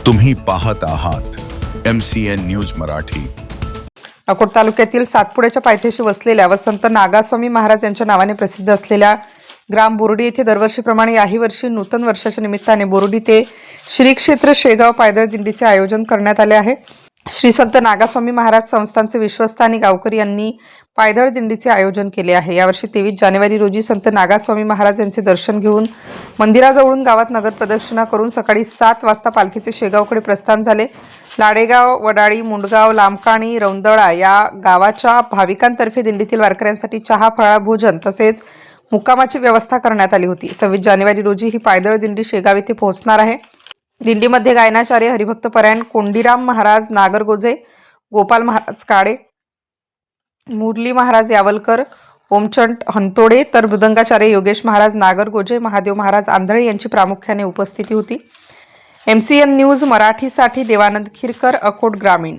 तुम्ही पाहत आहात MCN न्यूज मराठी। अकोट तालुक्यातील सातपुड्याच्या पायथ्याशी वसलेल्या व संत नागास्वामी महाराज यांच्या नावाने प्रसिद्ध असलेल्या ग्राम बोर्डी येथे दरवर्षीप्रमाणे याही वर्षी नूतन वर्षाच्या निमित्ताने बोर्डी ते श्री क्षेत्र शेगाव पायदळ दिंडीचे आयोजन करण्यात आले आहे। श्री संत नागास्वामी महाराज संस्थानचे विश्वस्त आणि गावकरी यांनी पायदळ दिंडीचे आयोजन केले आहे। यावर्षी 23 जानेवारी रोजी संत नागास्वामी महाराज यांचे दर्शन घेऊन मंदिराजवळून गावात नगर प्रदक्षिणा करून सकाळी 7 वाजता पालखीचे शेगावकडे प्रस्थान झाले। लाडेगाव, वडाळी, मुंडगाव, लामकाणी, रौंदळा या गावाच्या भाविकांतर्फे दिंडीतील वारकऱ्यांसाठी चहा, फळा, भोजन तसेच मुक्कामाची व्यवस्था करण्यात आली होती। 26 जानेवारी रोजी ही पायदळ दिंडी शेगाव येथे पोहोचणार आहे। दिंडीमध्ये गायनाचार्य हरिभक्त परायण कोंडीराम महाराज नागरगोजे, गोपाल महाराज काळे, मुरली महाराज यावलकर, ओमचंद हंतोडे तर मृदंगाचार्य योगेश महाराज नागरगोजे, महादेव महाराज आंधळे यांची प्रामुख्याने उपस्थिती होती। MCN न्यूज मराठीसाठी देवानंद खिरकर, अकोट ग्रामीण।